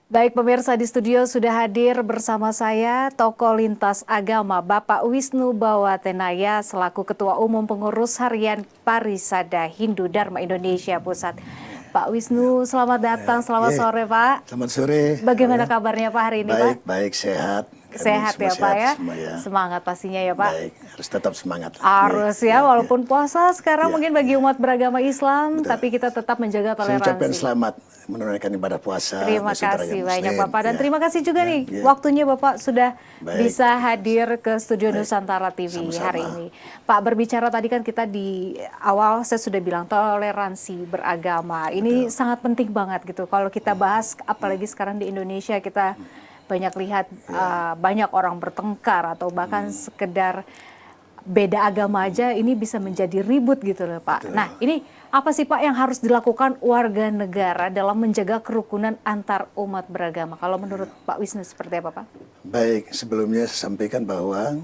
Baik pemirsa, di studio sudah hadir bersama saya tokoh lintas agama Bapak Wisnu Bawatenaya selaku Ketua Umum Pengurus Harian Parisada Hindu Dharma Indonesia Pusat. Pak Wisnu, selamat datang, selamat sore Pak. Selamat sore. Bagaimana kabarnya Pak hari ini Pak? Baik, sehat. Sehat ya Pak ya? Semua, ya. Semangat pastinya ya Pak? Baik, harus tetap semangat. Harus ya, walaupun puasa sekarang mungkin bagi umat beragama Islam, tapi kita tetap menjaga Saya ucapkan toleransi. selamat menunaikan ibadah puasa. Terima kasih banyak Bapak, dan ya. terima kasih juga nih waktunya Bapak sudah bisa hadir ke studio Nusantara TV hari ini. Pak, berbicara tadi kan kita di awal saya sudah bilang toleransi beragama. Ini sangat penting banget gitu. Kalau kita bahas apalagi sekarang di Indonesia kita banyak lihat banyak orang bertengkar atau bahkan sekedar beda agama aja ini bisa menjadi ribut gitu loh Pak. Nah ini apa sih Pak yang harus dilakukan warga negara dalam menjaga kerukunan antar umat beragama? Kalau menurut Pak Wisnu seperti apa Pak? Baik, sebelumnya saya sampaikan bahwa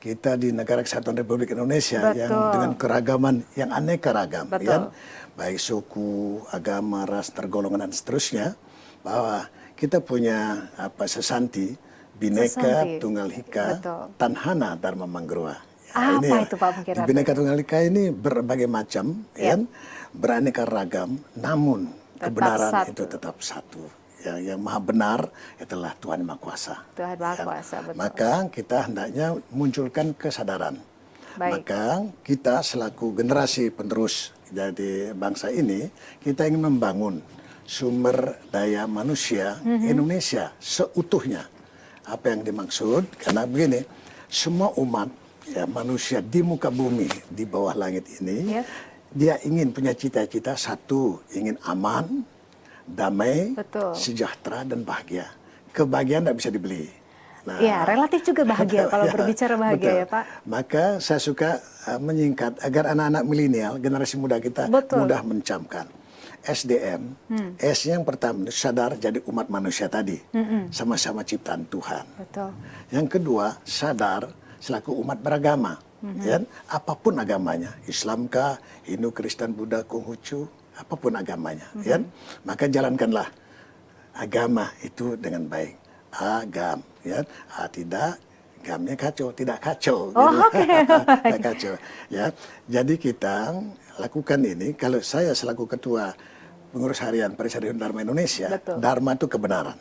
kita di Negara Kesatuan Republik Indonesia yang dengan keragaman yang aneka ragam, ya, baik suku, agama, ras, tergolongan dan seterusnya, bahwa kita punya sesanti, Bhinneka Tunggal Ika, Tanhana Dharma Manggruwa. Ya, apa itu Pak mungkin? Bhinneka Tunggal Ika ini berbagai macam, kan, beraneka ragam, namun kebenaran itu tetap satu. Yang maha benar itulah Tuhan Maha Kuasa. Tuhan Maha Kuasa, betul. Maka kita hendaknya munculkan kesadaran. Maka kita selaku generasi penerus dari bangsa ini, kita ingin membangun sumber daya manusia Indonesia seutuhnya. Apa yang dimaksud? Karena begini, semua umat ya manusia di muka bumi di bawah langit ini, dia ingin punya cita-cita satu, ingin aman, damai, sejahtera dan bahagia. Kebahagiaan tidak bisa dibeli. Nah, ya, relatif juga bahagia kalau berbicara bahagia ya Pak. Maka saya suka menyingkat agar anak-anak milenial, generasi muda kita mudah mencamkan. SDM, S yang pertama sadar jadi umat manusia tadi, sama-sama ciptaan Tuhan. Yang kedua sadar selaku umat beragama, ya, apapun agamanya, Islamkah, Hindu, Kristen, Buddha, Konghucu, apapun agamanya, ya, maka jalankanlah agama itu dengan baik. Agam, ya, tidak, gamnya kacau, tidak kacau, tidak kacau, ya. Jadi kita lakukan ini. Kalau saya selaku ketua pengurus harian Parisada Hindu Dharma Indonesia, Dharma itu kebenaran.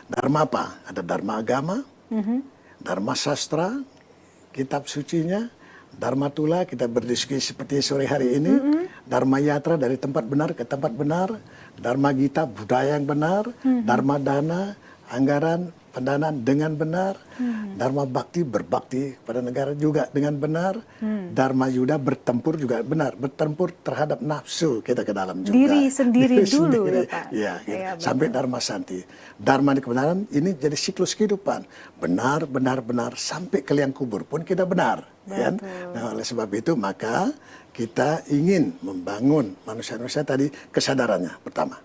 Dharma apa? Ada Dharma agama, Dharma sastra, kitab sucinya, Dharma Tula, kita berdiskusi seperti sore hari ini, Dharma Yatra dari tempat benar ke tempat benar, Dharma Gita budaya yang benar, Dharma Dana, anggaran pendanaan dengan benar, Dharma Bakti berbakti pada negara juga dengan benar, Dharma Yuda bertempur juga benar, bertempur terhadap nafsu kita ke dalam juga. Diri sendiri dulu ya Pak. Ya, sampai Dharma Santi. Dharma di kebenaran ini jadi siklus kehidupan. Benar, benar, benar, sampai ke liang kubur pun kita benar. Ya? Nah, oleh sebab itu maka kita ingin membangun manusia-manusia tadi kesadarannya pertama.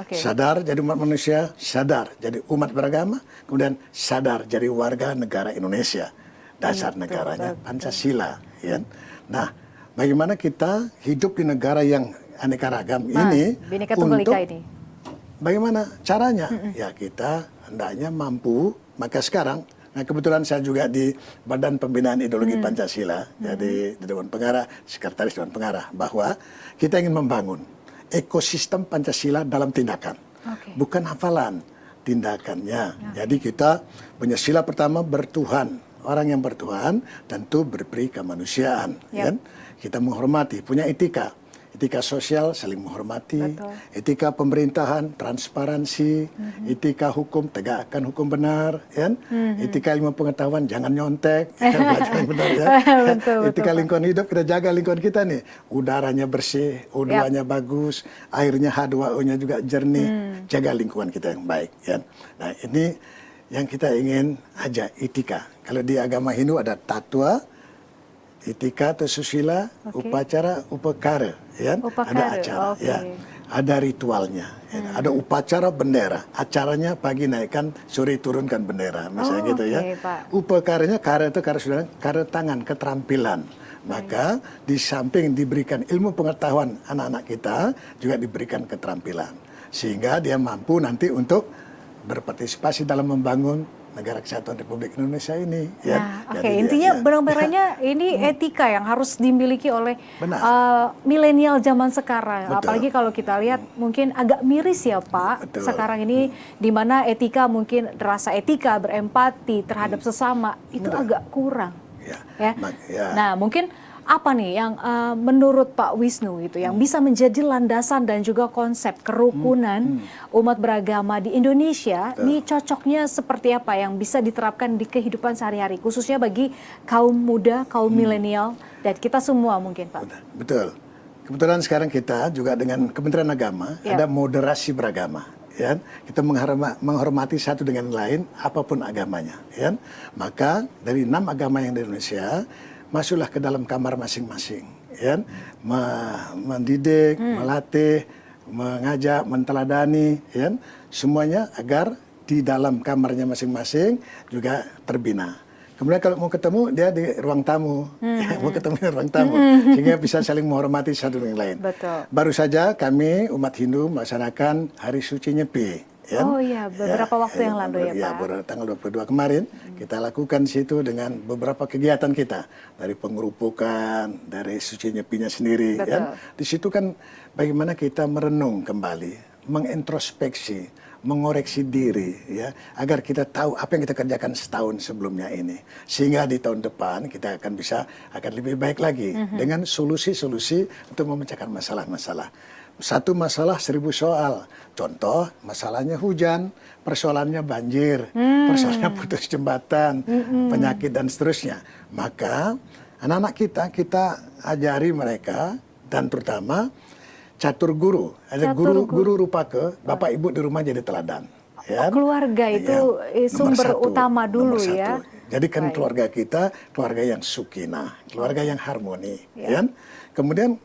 Sadar jadi umat manusia, sadar jadi umat beragama, kemudian sadar jadi warga negara Indonesia. Dasar negaranya Pancasila. Ya. Nah, bagaimana kita hidup di negara yang aneka ragam ini untuk bagaimana caranya? Ya kita hendaknya mampu, maka sekarang, nah kebetulan saya juga di Badan Pembinaan Ideologi Pancasila, jadi di Dewan Pengarah, Sekretaris Dewan Pengarah, bahwa kita ingin membangun ekosistem Pancasila dalam tindakan, bukan hafalan, tindakannya. Jadi kita punya sila pertama bertuhan, orang yang bertuhan tentu berperi kemanusiaan, kan? Kita menghormati, punya etika sosial, saling menghormati, etika pemerintahan, transparansi, etika hukum, tegakkan hukum benar, kan? Etika ilmu pengetahuan, jangan nyontek, benar, ya. Etika lingkungan hidup, kita jaga lingkungan kita nih, udaranya bersih, O2-nya bagus, airnya H2O-nya juga jernih, jaga lingkungan kita yang baik, ya. Nah ini yang kita ingin aja etika. Kalau di agama Hindu ada tatwa, etika atau susila, upacara, upakara, ya. Ada acara, ya. Ada ritualnya, ya. Ada upacara bendera, acaranya pagi naikkan, sore turunkan bendera, misalnya gitu ya. Upakaranya, kara itu kara tangan, keterampilan. Maka di samping diberikan ilmu pengetahuan anak-anak kita, juga diberikan keterampilan. Sehingga dia mampu nanti untuk berpartisipasi dalam membangun negara kesatuan Republik Indonesia ini. Nah, oke, intinya benang-benangnya ini etika yang harus dimiliki oleh milenial zaman sekarang. Betul. Apalagi kalau kita lihat mungkin agak miris ya Pak. Betul. Sekarang ini di mana etika mungkin rasa etika, berempati terhadap sesama itu agak kurang. Ya. Nah, mungkin apa nih yang menurut Pak Wisnu gitu yang bisa menjadi landasan dan juga konsep kerukunan umat beragama di Indonesia? Ini cocoknya seperti apa yang bisa diterapkan di kehidupan sehari-hari khususnya bagi kaum muda, kaum milenial dan kita semua mungkin Pak. Betul. Kebetulan sekarang kita juga dengan Kementerian Agama ada moderasi beragama. Ya, kita menghormati satu dengan lain apapun agamanya. Ya. Maka dari 6 agama yang di Indonesia masuklah ke dalam kamar masing-masing, ya, mendidik, melatih, mengajak, menteladani, ya, semuanya agar di dalam kamarnya masing-masing juga terbina. Kemudian kalau mau ketemu dia di ruang tamu, ya, mau ketemu di ruang tamu, sehingga bisa saling menghormati satu dengan lain. Betul. Baru saja kami umat Hindu melaksanakan Hari Suci Nyepi. Ya, oh iya, beberapa waktu yang lalu ya Pak. Ya, tanggal 22 kemarin kita lakukan situ dengan beberapa kegiatan kita. Dari pengerupukan, dari Suci Nyepinya sendiri. Ya. Di situ kan bagaimana kita merenung kembali, mengintrospeksi, mengoreksi diri. Ya, agar kita tahu apa yang kita kerjakan setahun sebelumnya ini. Sehingga di tahun depan kita akan lebih baik lagi. Dengan solusi-solusi untuk memecahkan masalah-masalah. Satu masalah 1000 soal. Contoh, masalahnya hujan, persoalannya banjir, persoalannya putus jembatan, penyakit dan seterusnya. Maka anak-anak kita ajari mereka dan terutama catur guru. Ada guru rupake, bapak ibu di rumah jadi teladan. Ya? Keluarga itu sumber utama dulu ya. Jadi kan keluarga kita keluarga yang sukinah, keluarga yang harmoni. Ya? Kemudian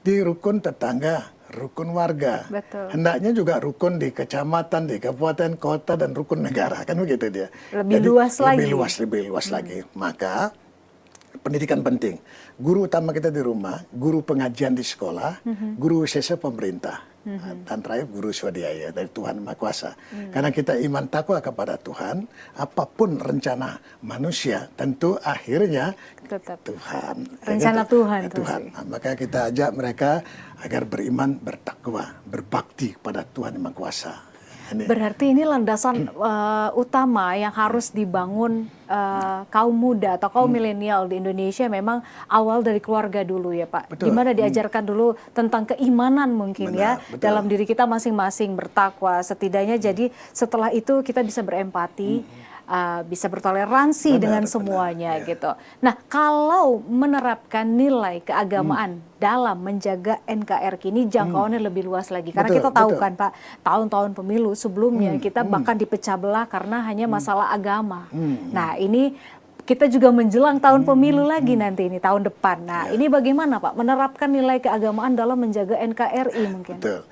di rukun tetangga, rukun warga. Betul. Hendaknya juga rukun di kecamatan, di kabupaten, kota, dan rukun negara. Kan begitu dia. Lebih luas lagi. Lebih luas lagi. Maka pendidikan penting. Guru utama kita di rumah, guru pengajian di sekolah, guru sesa pemerintah. Dan terakhir guru swadhyaya dari Tuhan Maha Kuasa. Karena kita iman takwa kepada Tuhan, apapun rencana manusia tentu akhirnya tetap Tuhan. Rencana Tuhan. Nah, maka kita ajak mereka agar beriman, bertakwa, berbakti kepada Tuhan Maha Kuasa. Berarti ini landasan utama yang harus dibangun kaum muda atau kaum milenial di Indonesia memang awal dari keluarga dulu ya Pak. Di mana diajarkan dulu tentang keimanan mungkin dalam diri kita masing-masing bertakwa. Setidaknya jadi setelah itu kita bisa berempati, bisa bertoleransi dengan semuanya gitu. Nah, kalau menerapkan nilai keagamaan dalam menjaga NKRI ini jangkauannya lebih luas lagi. Karena kita tahu kan Pak, tahun-tahun pemilu sebelumnya kita bahkan dipecah belah karena hanya masalah agama. Nah, ini kita juga menjelang tahun pemilu lagi nanti ini tahun depan. Nah, ini bagaimana Pak menerapkan nilai keagamaan dalam menjaga NKRI mungkin? Betul.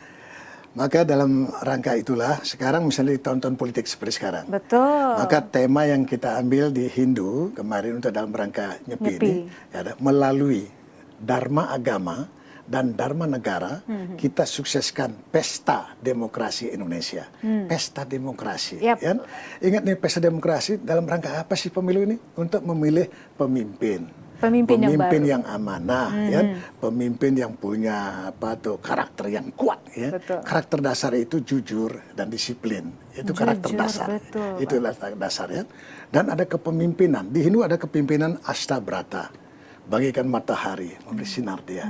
Maka dalam rangka itulah sekarang misalnya di tahun-tahun politik seperti sekarang. Betul. Maka tema yang kita ambil di Hindu kemarin untuk dalam rangka Nyepi. Ini ya, melalui Dharma agama dan Dharma negara kita sukseskan pesta demokrasi Indonesia. Pesta demokrasi. Ya. Ingat nih pesta demokrasi dalam rangka apa sih pemilu ini? Untuk memilih pemimpin. Pemimpin yang amanah, ya, pemimpin yang punya karakter yang kuat, ya. Karakter dasar itu jujur dan disiplin, itu karakter dasar, itu dasar ya. Dan ada kepemimpinan di Hindu ada kepemimpinan Ashtabrata, bagikan matahari memberi sinar dia,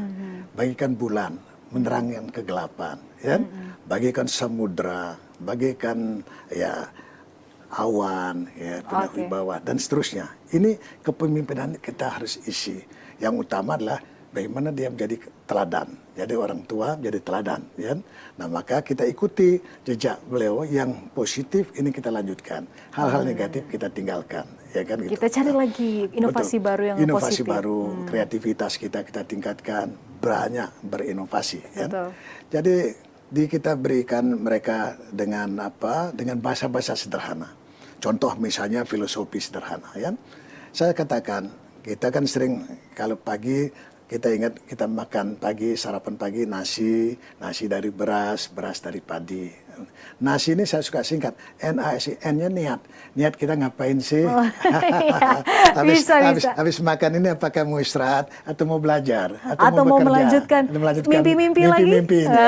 bagikan bulan menerangkan kegelapan, ya, bagikan samudra, bagikan awan, ya, punya wibawa dan seterusnya. Ini kepemimpinan kita harus isi. Yang utama adalah bagaimana dia menjadi teladan. Jadi orang tua menjadi teladan. Ya? Nah maka kita ikuti jejak beliau yang positif ini kita lanjutkan. Hal-hal negatif kita tinggalkan. Ya kan, gitu. Kita cari lagi inovasi baru yang inovasi positif. Baru, kreativitas kita tingkatkan. Banyak berinovasi. Ya? Jadi kita berikan mereka dengan bahasa-bahasa sederhana. Contoh misalnya filosofi sederhana, ya. Saya katakan, kita kan sering kalau pagi kita ingat kita makan pagi, sarapan pagi nasi dari beras dari padi. Nasi ini saya suka singkat, NASI, N-nya niat. Niat kita ngapain sih? Oh, iya. Bisa. Habis makan ini apakah mau istirahat atau mau belajar Atau mau bekerja, melanjutkan atau melanjutkan mimpi-mimpi lagi? mimpi-mimpi ya.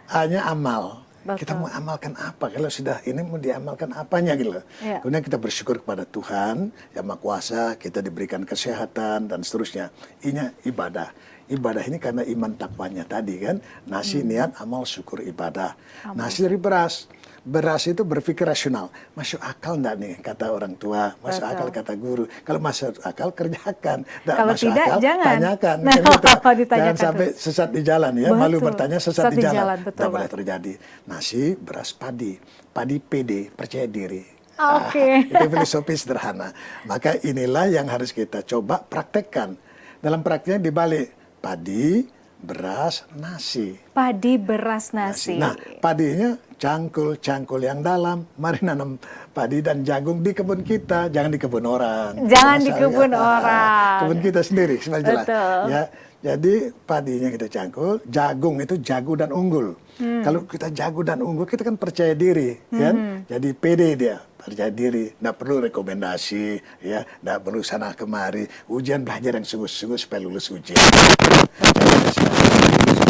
Hanya amal. Betul. Kita mau amalkan apa? Kalau sudah ini mau diamalkan apanya gitu loh. Ya. Kemudian kita bersyukur kepada Tuhan Yang Maha Kuasa, kita diberikan kesehatan dan seterusnya. Ini ibadah. Ibadah ini karena iman takwanya tadi kan. Nasi, niat, amal, syukur, ibadah. Nasi dari beras. Beras itu berpikir rasional. Masuk akal enggak nih kata orang tua, masuk akal kata guru. Kalau masuk akal kerjakan. Kalau masuk tidak akal, jangan. tanyakan. Nah, Kan gitu. ditanyakan Jangan sampai sesat di jalan ya. Betul. Malu bertanya sesat di jalan. Betul, Tidak boleh terjadi. Nasi, beras, padi. Padi PD, percaya diri. Oke. Itu filosofi sederhana. Maka inilah yang harus kita coba praktekkan. Dalam prakteknya dibalik. Padi, beras, nasi. Padi, beras, nasi. Nah, padinya cangkul yang dalam. Mari nanam padi dan jagung di kebun kita, jangan di kebun orang. Jangan di kebun orang. Kebun kita sendiri, sebenarnya jelas. Betul. Ya, jadi padinya kita cangkul, jagung itu jago dan unggul. Kalau kita jago dan unggul, kita kan percaya diri, kan? Jadi pede dia, percaya diri. Nggak perlu rekomendasi, ya, nggak perlu sana kemari. Ujian belajar yang sungguh-sungguh supaya lulus ujian.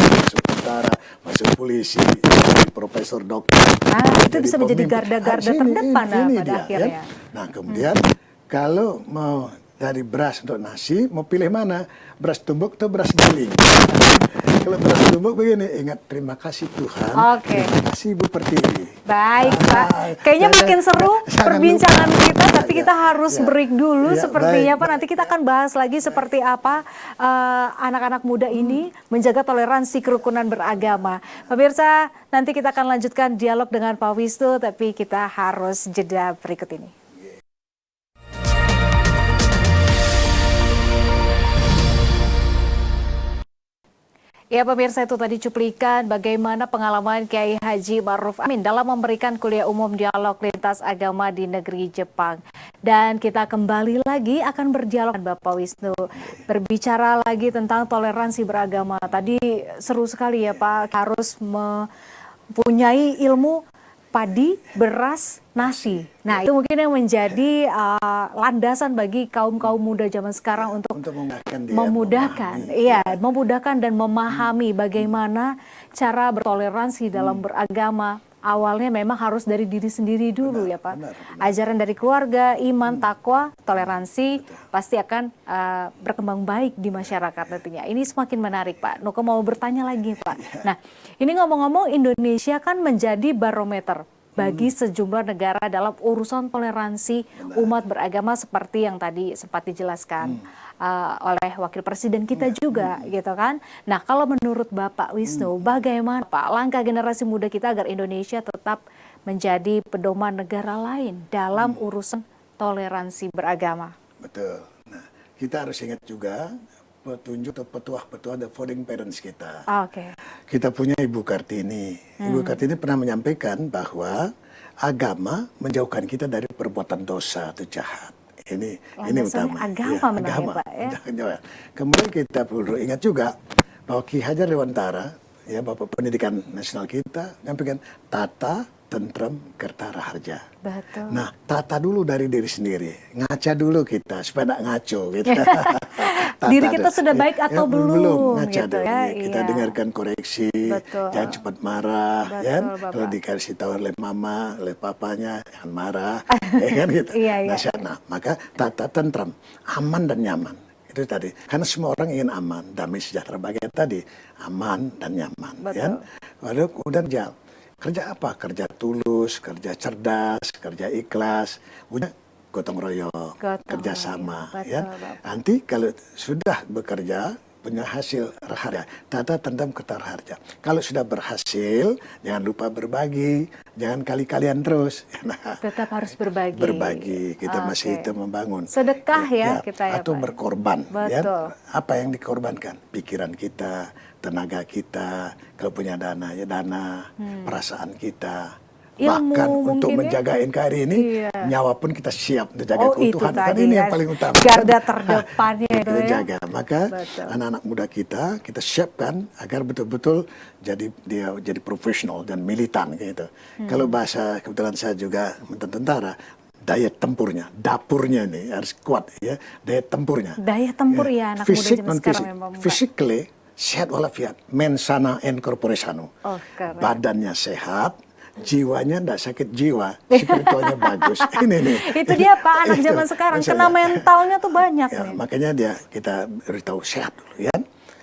Masuk tentara, masuk polisi, jadi profesor dokter. Itu bisa menjadi garda-garda terdepan pada akhirnya. Ya? Nah, kemudian kalau mau dari beras untuk nasi, mau pilih mana? Beras tumbuk atau beras giling? Kalau beras tumbuk begini, ingat terima kasih Tuhan, terima kasih Ibu Pertiwi. Baik Pak, kayaknya makin seru perbincangan kita, tapi kita harus break dulu sepertinya Pak. Nanti kita akan bahas lagi seperti apa anak-anak muda ini menjaga toleransi kerukunan beragama. Pemirsa, nanti kita akan lanjutkan dialog dengan Pak Wisnu, tapi kita harus jeda berikut ini. Ya pemirsa, itu tadi cuplikan bagaimana pengalaman Kiai Haji Ma'ruf Amin dalam memberikan kuliah umum dialog lintas agama di negeri Jepang. Dan kita kembali lagi akan berdialog dengan Bapak Wisnu, berbicara lagi tentang toleransi beragama. Tadi seru sekali ya Pak, harus mempunyai ilmu padi, beras, nasi. Nah itu mungkin yang menjadi landasan bagi kaum-kaum muda zaman sekarang untuk memudahkan dan memahami bagaimana cara bertoleransi dalam beragama. Awalnya memang harus dari diri sendiri dulu ya Pak. Ajaran dari keluarga, iman, takwa, toleransi pasti akan berkembang baik di masyarakat nantinya. Ini semakin menarik Pak. Nuko mau bertanya lagi Pak. Nah ini ngomong-ngomong, Indonesia kan menjadi barometer bagi sejumlah negara dalam urusan toleransi umat beragama seperti yang tadi sempat dijelaskan oleh Wakil Presiden kita juga gitu kan. Nah kalau menurut Bapak Wisnu, bagaimana Pak langkah generasi muda kita agar Indonesia tetap menjadi pedoman negara lain dalam urusan toleransi beragama? Betul. Nah, kita harus ingat juga petunjuk atau petuah-petuah the founding parents kita. Kita punya Ibu Kartini. Ibu Kartini pernah menyampaikan bahwa agama menjauhkan kita dari perbuatan dosa atau jahat. Ini utama. Agama ya. Kemudian kita perlu ingat juga bahwa Ki Hajar Dewantara, ya Bapak Pendidikan Nasional kita, menyampaikan tata, tentrem, kertara harja. Betul. Nah, tata dulu dari diri sendiri. Ngaca dulu kita, supaya tidak ngaco. Gitu. Diri kita sudah baik atau belum? Ngaca gitu, dulu. ya? Kita dengarkan koreksi, jangan cepat marah. Kalau dikasih tahu oleh mama, oleh papanya, jangan marah. Kan gitu. Nah, maka tata, tentrem, aman dan nyaman. Itu tadi. Karena semua orang ingin aman, damai, sejahtera. Bagian tadi, aman dan nyaman. Kan? Lalu kemudian kerja apa? Kerja tulus, kerja cerdas, kerja ikhlas, udah gotong royong, kerjasama. Ya. Nanti kalau sudah bekerja, punya hasil harja, tata, tentrem, kertara harja. Kalau sudah berhasil, jangan lupa berbagi, jangan kali-kalian terus. Nah, tetap harus berbagi. Berbagi, kita masih itu membangun. Sedekah kita ya atau Pak. Berkorban. Betul. Ya. Apa yang dikorbankan? Pikiran kita, tenaga kita, kalau punya dana ya dana, perasaan kita, ilmu bahkan untuk mungkin ya? menjaga NKRI ini, Iya. nyawa pun kita siap untuk jaga Oh itu keutuhan. Kan tadi ini yang kan, paling utama. garda terdepannya itu Kita ya. jaga. Maka Betul. anak-anak muda kita siapkan agar betul-betul dia jadi profesional dan militan gitu. Kalau bahasa kebetulan saya juga mantan tentara, daya tempurnya, dapurnya ini harus kuat ya, daya tempurnya. Daya tempur ya anak muda Fisik zaman non sekarang fisik. memang Pak. Physically sehat walafiat, mensana en corpore sano. Oh, keren. Badannya sehat, jiwanya tidak sakit jiwa, spiritualnya bagus. Ini nih. Itu dia Pak, anak Itu, zaman sekarang misalnya. kena mentalnya tuh banyak Ya, nih. makanya kita beritahu sehat dulu ya.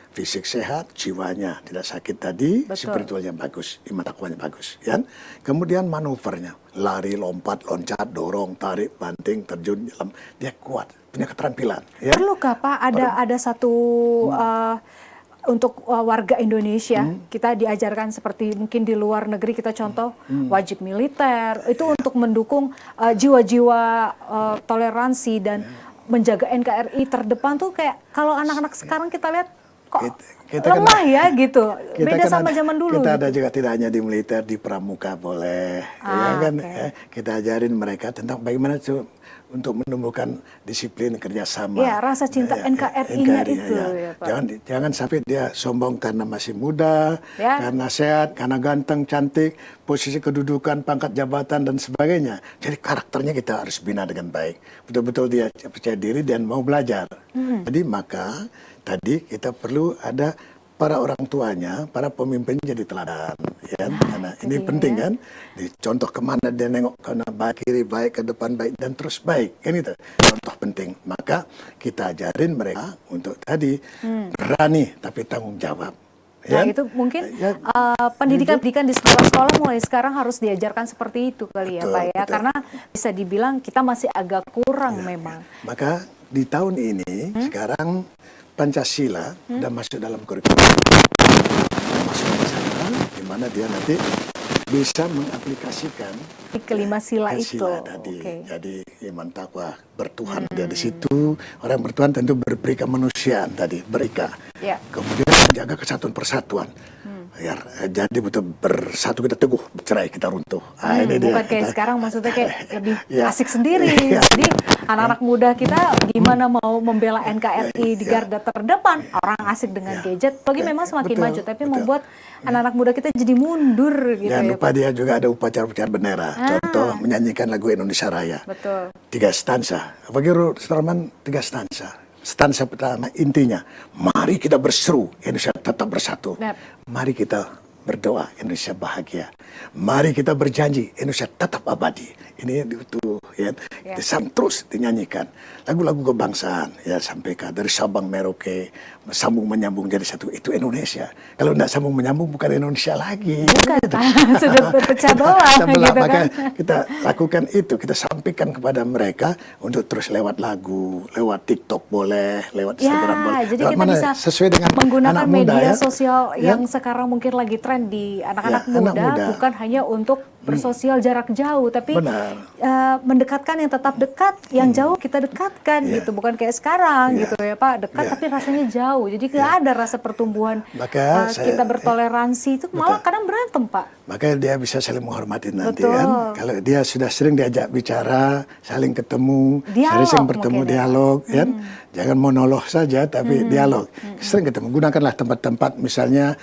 Fisik sehat, jiwanya tidak sakit tadi, Betul. spiritualnya bagus, iman takwanya bagus, ya. Kemudian manuvernya, lari, lompat, loncat, dorong, tarik, banting, terjun, nyelam, dia kuat, punya keterampilan. Ya. Perlukah Pak ada satu untuk warga Indonesia kita diajarkan seperti mungkin di luar negeri kita contoh wajib militer itu untuk mendukung jiwa-jiwa toleransi dan menjaga NKRI terdepan tuh kayak kalau anak-anak sekarang kita lihat kok Kita lemah kan- ya gitu beda kan sama zaman dulu. Kita gitu. ada juga tidak hanya di militer, di pramuka boleh, ya kan? Oke. Kita ajarin mereka tentang bagaimana tuh untuk menumbuhkan disiplin kerjasama. Iya, rasa cinta NKRI-nya itu, ya, Pak. Jangan sampai dia sombong karena masih muda, Ya. karena sehat, karena ganteng, cantik, posisi kedudukan, pangkat jabatan dan sebagainya. Jadi karakternya kita harus bina dengan baik. Betul-betul dia percaya diri dan mau belajar. Jadi maka tadi kita perlu ada para orang tuanya, para pemimpin jadi teladan, ya. Karena ini dia. penting kan, dicontoh kemana dia nengok karena baik kiri baik ke depan baik dan terus baik, kan itu contoh penting. Maka kita ajarin mereka untuk tadi berani tapi tanggung jawab. Nah Ya. itu mungkin Ya. pendidikan-pendidikan di sekolah-sekolah mulai sekarang harus diajarkan seperti itu kali ya Betul, Pak ya. betul. Karena bisa dibilang kita masih agak kurang memang. Maka di tahun ini sekarang Pancasila sudah masuk dalam kurikulum. Masuk ke sana, di mana dia nanti bisa mengaplikasikan Di kelima sila itu. sila tadi. Oke. Jadi iman takwa bertuhan dia di situ. Orang bertuhan tentu berberi kemanusiaan tadi, berika. Ya. Kemudian menjaga kesatuan persatuan. Ya, jadi betul bersatu kita teguh, bercerai kita runtuh. Ini dia. Bukan kayak sekarang maksudnya kayak lebih Ya. asik sendiri. Ya. Jadi anak-anak muda kita gimana mau membela NKRI di garda terdepan. Orang asik dengan gadget. Bagi memang semakin Betul, maju. Tapi betul. membuat anak-anak muda kita jadi mundur gitu Jangan ya lupa Pak. dia juga ada upacara-upacara bendera. Contoh menyanyikan lagu Indonesia Raya. Betul. 3 stansa. Bagi Sutarman 3 stansa. Stansa pertama intinya, mari kita berseru Indonesia tetap bersatu. Yap. Mari kita berdoa Indonesia bahagia. Mari kita berjanji Indonesia tetap abadi. Ini itu ya, terus dinyanyikan. Lagu-lagu kebangsaan ya sampaikan dari Sabang Merauke sambung menyambung jadi satu itu Indonesia. Kalau tidak sambung menyambung bukan Indonesia lagi. Bukan, sudah berpecah belah Kita belah, gitu maka kan. kita lakukan itu, kita sampaikan kepada mereka untuk terus lewat lagu, lewat TikTok boleh, lewat Instagram boleh. Ya, jadi Lewat kita mana? bisa Sesuai dengan menggunakan anak muda, media ya. sosial Ya. yang sekarang mungkin lagi tren di anak-anak Ya, anak muda, muda. bukan hanya untuk bersosial jarak jauh, tapi Benar. mendekatkan yang tetap dekat, yang jauh kita dekatkan Ya. gitu, bukan kayak sekarang Ya. gitu ya Pak, dekat Ya. tapi rasanya jauh, jadi nggak ada rasa pertumbuhan. Maka Kita bertoleransi itu malah kadang berantem Pak. Maka dia bisa saling menghormati nanti Betul. kan. Kalau dia sudah sering diajak bicara, saling ketemu, Dialog sering bertemu mungkin ya. dialog, kan. Jangan monolog saja, tapi dialog. Sering ketemu. Gunakanlah tempat-tempat misalnya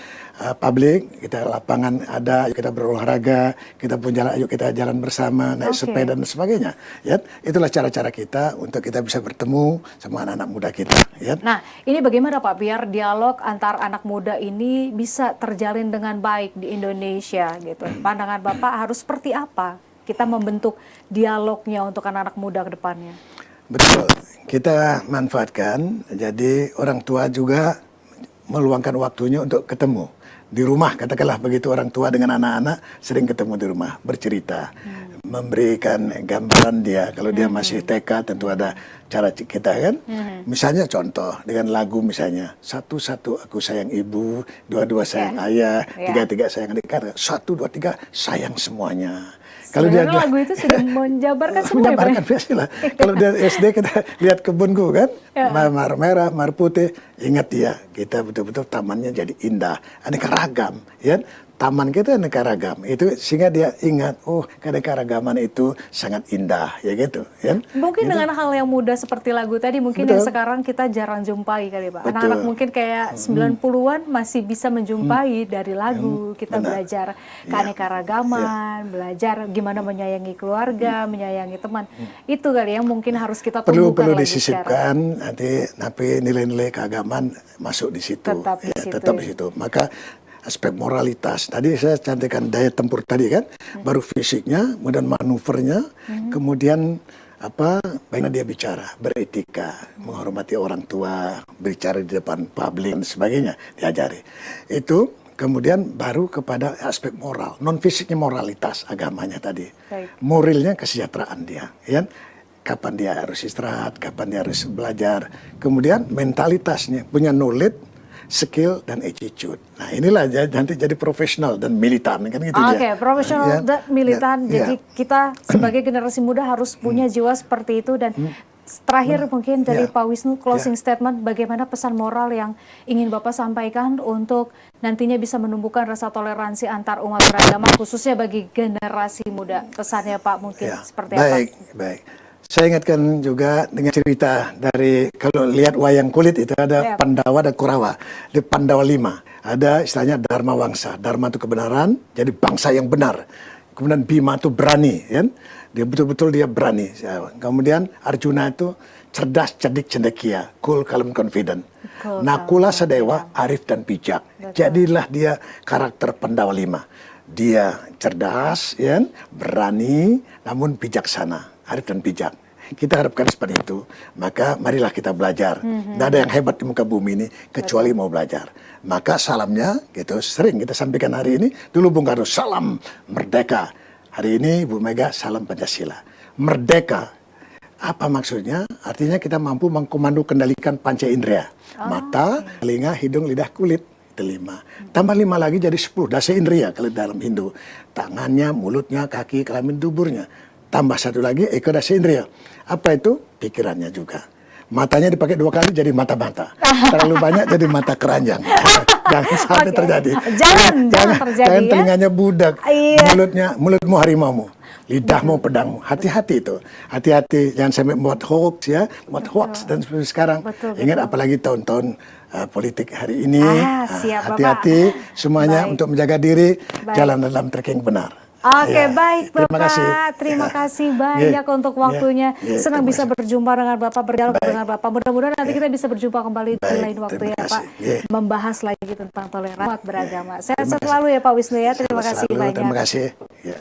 publik, kita lapangan ada, yuk kita berolahraga, kita pun jalan, yuk kita jalan bersama, naik Oke. sepeda dan sebagainya. Ya, itulah cara-cara kita untuk kita bisa bertemu sama anak-anak muda kita. Ya. Nah, ini bagaimana Pak biar dialog antar anak muda ini bisa terjalin dengan baik di Indonesia gitu. Pandangan Bapak harus seperti apa kita membentuk dialognya untuk anak-anak muda ke depannya? Betul. Kita manfaatkan, jadi orang tua juga meluangkan waktunya untuk ketemu. Di rumah, katakanlah begitu orang tua dengan anak-anak sering ketemu di rumah, bercerita, memberikan gambaran dia. Kalau dia masih TK tentu ada cara kita kan. Misalnya contoh dengan lagu misalnya, satu-satu aku sayang ibu, dua-dua sayang ayah, tiga-tiga sayang adik kakak, satu, dua, tiga sayang semuanya. Kalau Sebenarnya lagu itu sudah menjabarkan semua ya, Pak? menjabarkan biasalah. Kalau dari SD kita lihat kebunku kan, mar merah, mar putih, ingat ya kita betul-betul tamannya jadi indah, aneka ragam, ya. taman kita keanekaragaman itu, sehingga dia ingat, oh keanekaragaman itu sangat indah, ya gitu, kan? Mungkin Gitu. dengan hal yang mudah seperti lagu tadi, mungkin Betul. yang sekarang kita jarang jumpai kali Pak. Betul. Anak-anak mungkin kayak 90-an masih bisa menjumpai dari lagu, kita benar. belajar keanekaragaman, belajar gimana menyayangi keluarga, menyayangi teman. Itu kali yang mungkin harus kita Perlu tumbuhkan lagi disisipkan, sekarang. nanti nilai-nilai keagamaan masuk di situ, Tetap di situ, tetap ya. di situ. Maka aspek moralitas tadi saya cantikan daya tempur tadi kan, baru fisiknya, kemudian manuvernya, kemudian bagaimana dia bicara, beretika, menghormati orang tua, bicara di depan publik dan sebagainya, diajari. Itu kemudian baru kepada aspek moral, non fisiknya moralitas agamanya tadi, Baik. moralnya kesejahteraan dia, ya. Kapan dia harus istirahat, kapan dia harus belajar, kemudian mentalitasnya punya knowledge, skill dan attitude. Nah inilah nanti jadi profesional dan militan kan gitu Oke, dia. profesional Ya, dan militan. ya, Jadi kita sebagai generasi muda harus punya jiwa seperti itu. Dan terakhir mungkin dari Ya. Pak Wisnu, closing statement, bagaimana pesan moral yang ingin Bapak sampaikan untuk nantinya bisa menumbuhkan rasa toleransi antar umat beragama, khususnya bagi generasi muda. Pesannya Pak mungkin ya. seperti apa? Baik. Saya ingatkan juga dengan cerita dari, kalau lihat wayang kulit itu ada Pandawa dan Kurawa. Di Pandawa 5 ada istilahnya Dharma Wangsa. Dharma itu kebenaran, jadi bangsa yang benar. Kemudian Bima itu berani, kan? Dia betul-betul dia berani. Kemudian Arjuna itu cerdas, cerdik, cendekia, cool, calm, confident. Nakula, Sadewa, arif dan bijak. Jadilah dia karakter Pandawa 5. Dia cerdas, ya, berani, namun bijaksana. Arif dan bijak. Kita harapkan seperti itu. Maka marilah kita belajar. Tidak ada yang hebat di muka bumi ini kecuali mau belajar. Maka salamnya gitu sering kita sampaikan hari ini. Dulu Bung Karno salam merdeka. Hari ini Bu Mega salam Pancasila. Merdeka. Apa maksudnya? Artinya kita mampu mengkomando kendalikan panca indera. Mata, telinga, hidung, lidah, kulit. Itu 5. Tambah 5 lagi jadi 10. Dasa indriya kalau dalam Hindu. Tangannya, mulutnya, kaki, kelamin, duburnya. Tambah 1 lagi, eko dasa indriya. Apa itu? Pikirannya juga. Matanya dipakai 2 kali jadi mata-mata. Terlalu banyak jadi mata keranjang. Jangan sampai terjadi. Jangan terjadi, jangan ya. telinganya budak. Iya. Mulutmu harimaumu. Lidahmu pedangmu. Hati-hati itu. Hati-hati. Jangan sampai buat hoax ya. Buat hoax dan seperti sekarang. Ingat apalagi tahun-tahun politik hari ini. Siap, hati-hati semuanya Baik. untuk menjaga diri. Baik. Jalan dalam trek yang benar. Oke, baik Bapak. Terima kasih. Terima kasih banyak untuk waktunya. Senang bisa berjumpa dengan Bapak, berdialog dengan Bapak. Mudah-mudahan nanti kita bisa berjumpa kembali di lain waktu ya Pak. Membahas lagi tentang toleransi umat beragama. Sehat selalu ya Pak Wisnu ya. Terima kasih banyak. Terima kasih. Ya.